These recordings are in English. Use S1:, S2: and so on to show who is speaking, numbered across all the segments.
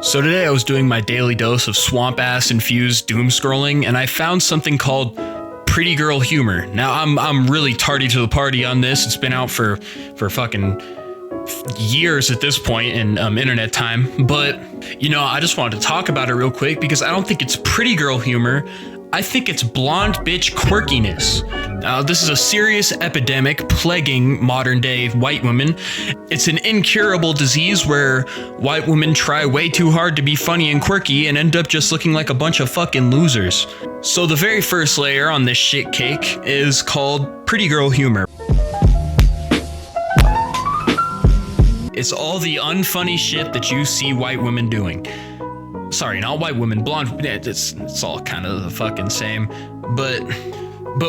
S1: So today I was doing my daily dose of swamp ass infused doom scrolling, and I found something called pretty girl humor. Now I'm really tardy to the party on this. It's been out for fucking years at this point in internet time, but you know, I just wanted to talk about it real quick because I don't think it's pretty girl humor. I think it's blonde bitch quirkiness. Now, this is a serious epidemic plaguing modern day white women. It's an incurable disease where white women try way too hard to be funny and quirky and end up just looking like a bunch of fucking losers. So the very first layer on this shit cake is called pretty girl humor. It's all the unfunny shit that you see white women doing. Sorry, not white women, blonde. It's all kind of the fucking same, but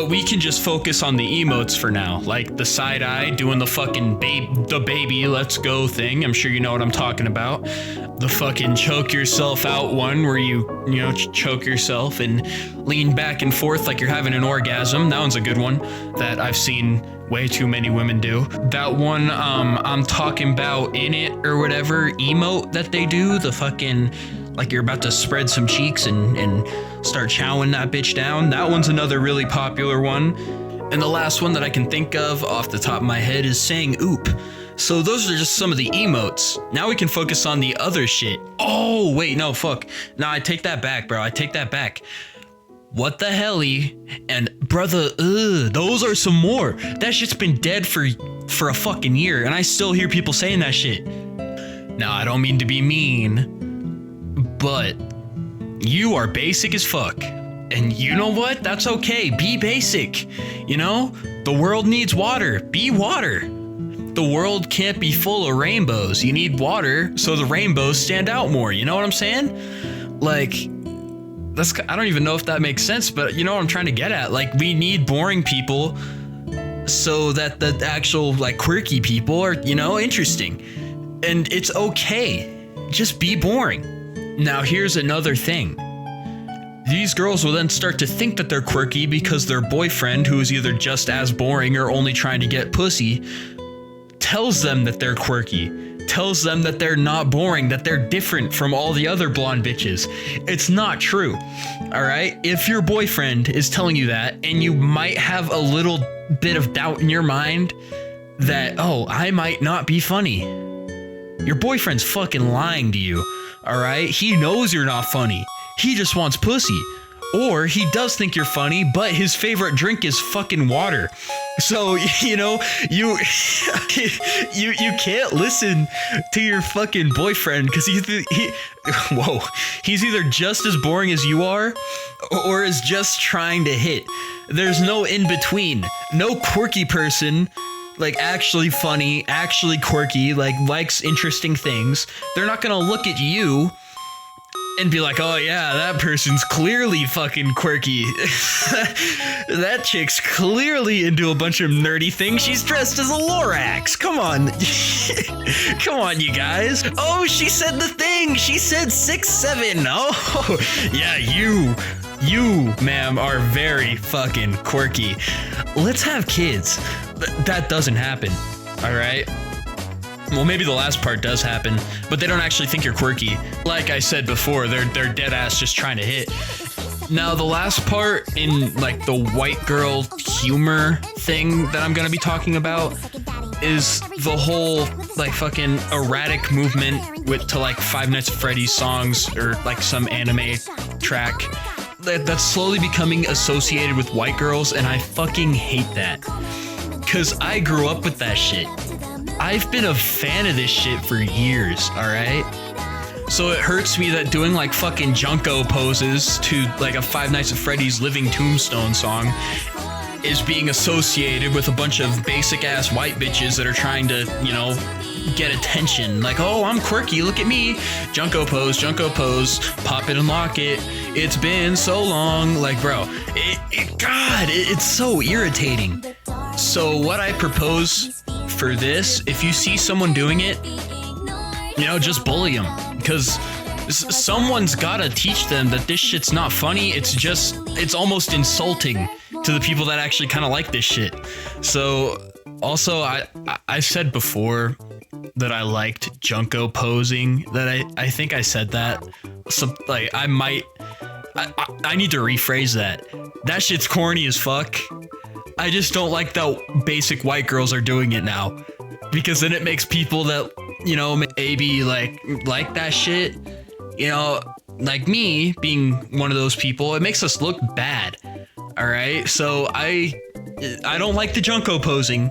S1: we can just focus on the emotes for now, like the side eye doing the fucking baby let's go thing. I'm sure you know what I'm talking about. The fucking choke yourself out one where you choke yourself and lean back and forth like you're having an orgasm. That one's a good one that I've seen way too many women do. That one I'm talking about in it or whatever emote that they do, the fucking like you're about to spread some cheeks and start chowing that bitch down. That one's another really popular one. And the last one that I can think of off the top of my head is saying oop. So those are just some of the emotes. Now we can focus on the other shit. Oh, wait, no, fuck. No, I take that back, bro. I take that back. What the helly? And brother, those are some more. That shit's been dead for a fucking year, and I still hear people saying that shit. Now, I don't mean to be mean, but you are basic as fuck. And you know what? That's okay. Be basic. You know? The world needs water. Be water. The world can't be full of rainbows. You need water so the rainbows stand out more. You know what I'm saying? Like, I don't even know if that makes sense, but you know what I'm trying to get at. Like, we need boring people so that the actual, like, quirky people are, interesting. And it's okay. Just be boring. Now, here's another thing. These girls will then start to think that they're quirky because their boyfriend, who is either just as boring or only trying to get pussy, tells them that they're quirky, tells them that they're not boring, that they're different from all the other blonde bitches. It's not true, all right? If your boyfriend is telling you that, and you might have a little bit of doubt in your mind that, oh, I might not be funny, your boyfriend's fucking lying to you. All right, he knows you're not funny. He just wants pussy. Or he does think you're funny, but his favorite drink is fucking water. So, you can't listen to your fucking boyfriend because he's either just as boring as you are or is just trying to hit. There's no in between. No quirky person, like actually funny, actually quirky, like likes interesting things. They're not gonna look at you and be like, oh yeah, that person's clearly fucking quirky. That chick's clearly into a bunch of nerdy things. She's dressed as a Lorax. Come on. Come on, you guys. Oh, she said the thing. She said 6'7". Oh, yeah, you, ma'am, are very fucking quirky. Let's have kids. That doesn't happen, all right? Well, maybe the last part does happen, but they don't actually think you're quirky. Like I said before, they're dead ass just trying to hit. Now, the last part in like the white girl humor thing that I'm gonna be talking about is the whole like fucking erratic movement to like Five Nights at Freddy's songs or like some anime track that's slowly becoming associated with white girls, and I fucking hate that. 'Cause I grew up with that shit. I've been a fan of this shit for years, alright? So it hurts me that doing like fucking Junko poses to like a Five Nights at Freddy's Living Tombstone song is being associated with a bunch of basic ass white bitches that are trying to, get attention. Like, oh, I'm quirky, look at me. Junko pose, pop it and lock it. It's been so long. Like, bro, it's so irritating. So what I propose for this, if you see someone doing it, just bully them, because someone's gotta teach them that this shit's not funny. It's almost insulting to the people that actually kind of like this shit. So also, I said before, that I liked Junko posing. That I think I said that. So like I need to rephrase that. That shit's corny as fuck. I just don't like that basic white girls are doing it now, because then it makes people that, you know, maybe like that shit, you know, like me being one of those people, it makes us look bad. All right, so I don't like the Junko posing,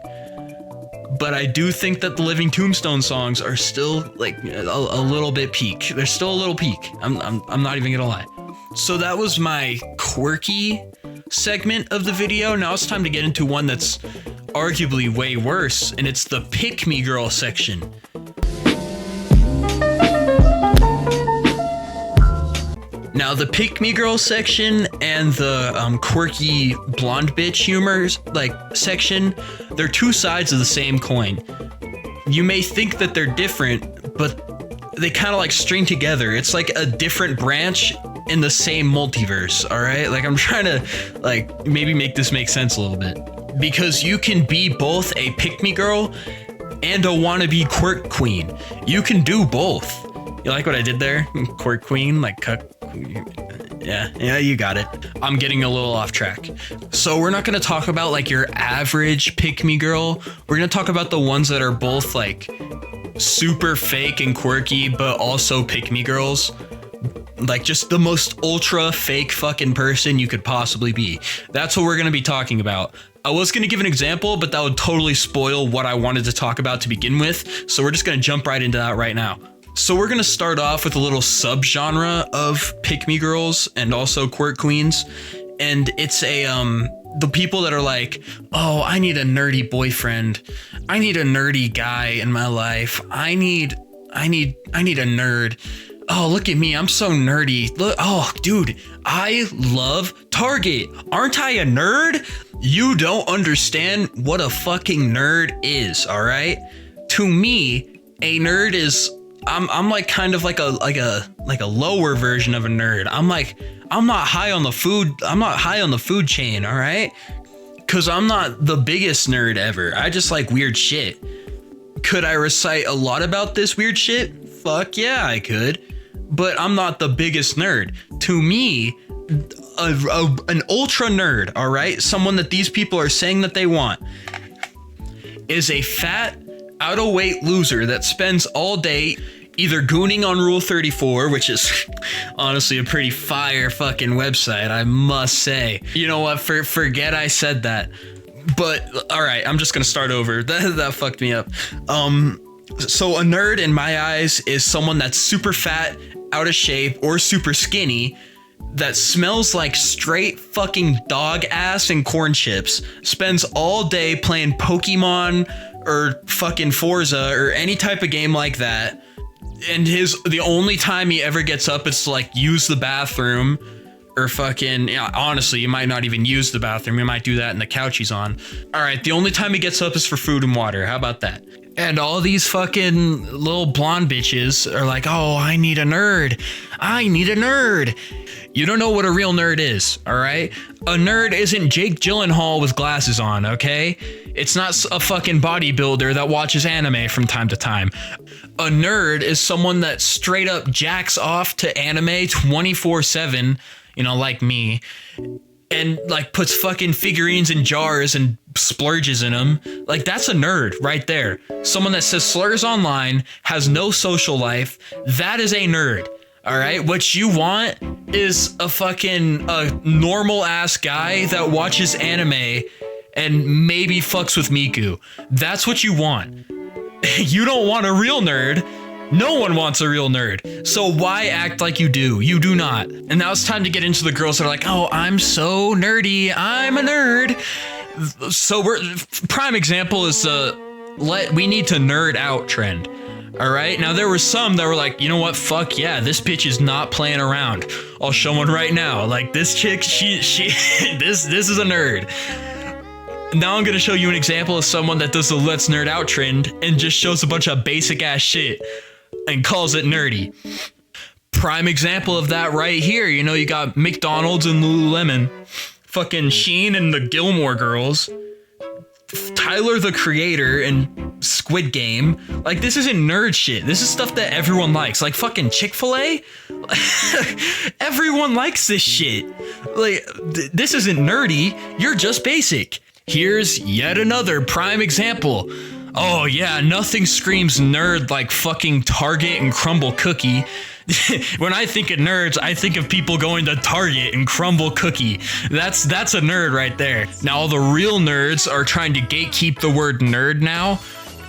S1: but I do think that the Living Tombstone songs are still like a little bit peak. They're still a little peak. I'm not even gonna lie. So that was my quirky segment of the video. Now it's time to get into one that's arguably way worse, and it's the pick me girl section. Now the pick me girl section and the quirky blonde bitch humor like section, they're two sides of the same coin. You may think that they're different, but they kind of like string together. It's like a different branch in the same multiverse, all right? Like I'm trying to like maybe make this make sense a little bit, because you can be both a pick me girl and a wannabe quirk queen. You can do both. You like what I did there? Quirk queen, like cuck. Yeah, you got it. I'm getting a little off track. So we're not gonna talk about like your average pick me girl. We're gonna talk about the ones that are both like super fake and quirky, but also pick me girls. Like just the most ultra fake fucking person you could possibly be. That's what we're gonna be talking about. I was gonna give an example, but that would totally spoil what I wanted to talk about to begin with. So we're just gonna jump right into that right now. So we're gonna start off with a little subgenre of pick me girls and also quirk queens, and it's the people that are like, oh, I need a nerdy boyfriend, I need a nerdy guy in my life, I need a nerd. Oh, look at me, I'm so nerdy. Look, oh, dude, I love Target. Aren't I a nerd? You don't understand what a fucking nerd is, all right? To me, a nerd is I'm like kind of like a lower version of a nerd. I'm not high on the food chain, all right? Cause I'm not the biggest nerd ever. I just like weird shit. Could I recite a lot about this weird shit? Fuck yeah, I could. But I'm not the biggest nerd. To me, an ultra nerd, all right? Someone that these people are saying that they want is a fat, out of weight loser that spends all day either gooning on Rule 34, which is honestly a pretty fire fucking website, I must say. You know what? Forget I said that. But all right, I'm just gonna start over. That fucked me up. So a nerd in my eyes is someone that's super fat, out of shape, or super skinny, that smells like straight fucking dog ass and corn chips, spends all day playing Pokemon or fucking Forza or any type of game like that, and the only time he ever gets up is to like use the bathroom, or fucking, you know, honestly, you might not even use the bathroom. You might do that in the couch he's on. All right, the only time he gets up is for food and water. How about that? And all these fucking little blonde bitches are like, oh, I need a nerd. I need a nerd. You don't know what a real nerd is, all right? A nerd isn't Jake Gyllenhaal with glasses on, okay? It's not a fucking bodybuilder that watches anime from time to time. A nerd is someone that straight up jacks off to anime 24/7, you know, like me, and like puts fucking figurines in jars and splurges in them. Like, that's a nerd right there. Someone that says slurs online, has no social life. That is a nerd. All right. What you want is a normal ass guy that watches anime and maybe fucks with Miku. That's what you want. You don't want a real nerd. No one wants a real nerd. So why act like you do? You do not. And now it's time to get into the girls that are like, oh, I'm so nerdy. I'm a nerd. So prime example is we need to nerd out trend. All right. Now there were some that were like, you know what? Fuck yeah. This bitch is not playing around. I'll show one right now. Like, this chick, she this is a nerd. Now I'm going to show you an example of someone that does the let's nerd out trend and just shows a bunch of basic ass shit and calls it nerdy. Prime example of that right here. You know, you got McDonald's and Lululemon, fucking Shein and the Gilmore Girls, Tyler the Creator and Squid Game. Like, this isn't nerd shit. This is stuff that everyone likes. Like fucking Chick-fil-A. Everyone likes this shit. Like, this isn't nerdy. You're just basic. Here's yet another prime example. Oh yeah, nothing screams nerd like fucking Target and Crumble Cookie. When I think of nerds, I think of people going to Target and Crumble Cookie. That's a nerd right there. Now all the real nerds are trying to gatekeep the word nerd now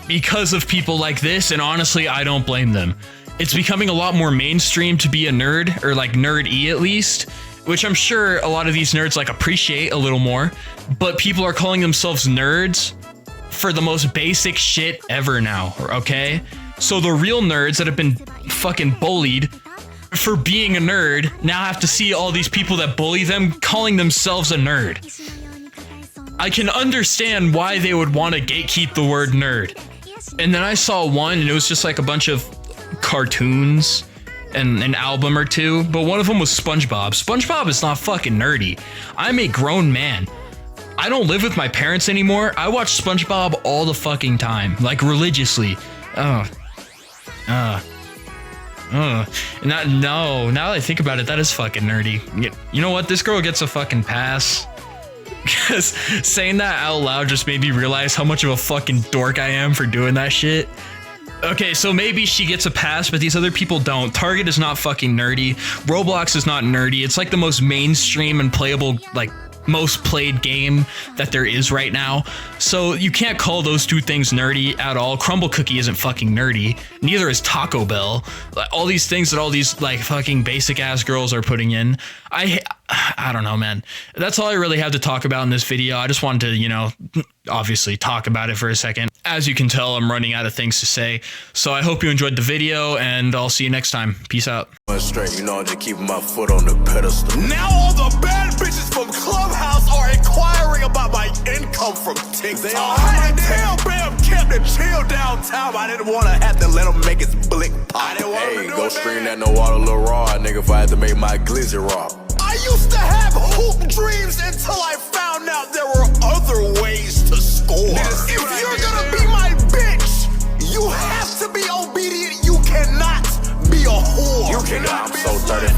S1: because of people like this, and honestly, I don't blame them. It's becoming a lot more mainstream to be a nerd, or like nerd-y at least, which I'm sure a lot of these nerds like appreciate a little more, but people are calling themselves nerds for the most basic shit ever now, okay? So the real nerds that have been fucking bullied for being a nerd now have to see all these people that bully them calling themselves a nerd. I can understand why they would want to gatekeep the word nerd. And then I saw one and it was just like a bunch of cartoons and an album or two, but one of them was SpongeBob. SpongeBob is not fucking nerdy. I'm a grown man. I don't live with my parents anymore. I watch SpongeBob all the fucking time, like religiously. Now that I think about it, that is fucking nerdy. You know what? This girl gets a fucking pass. Because saying that out loud just made me realize how much of a fucking dork I am for doing that shit. Okay, so maybe she gets a pass, but these other people don't. Target is not fucking nerdy. Roblox is not nerdy. It's like the most mainstream and playable, like, most played game that there is right now. So you can't call those two things nerdy at all. Crumble Cookie isn't fucking nerdy. Neither is Taco Bell. All these things that all these like fucking basic ass girls are putting in. I don't know, man. That's all I really have to talk about in this video. I just wanted to, you know, obviously talk about it for a second. As you can tell, I'm running out of things to say. So I hope you enjoyed the video, and I'll see you next time. Peace out.
S2: Straight, you know, I'm just keeping my foot on the pedestal. Now all the bad bitches from Clubhouse are inquiring about my income from TikTok. I damn Bam kept the chill downtown. I didn't want to have to let him make his blick pop. Hey, go stream that no water little raw, nigga, if I had to make my glizzy raw. I used to have hoop dreams until I found out there were other ways to score. If you're gonna be my bitch, you have to be obedient. You cannot be a whore. You cannot. I'm so 35.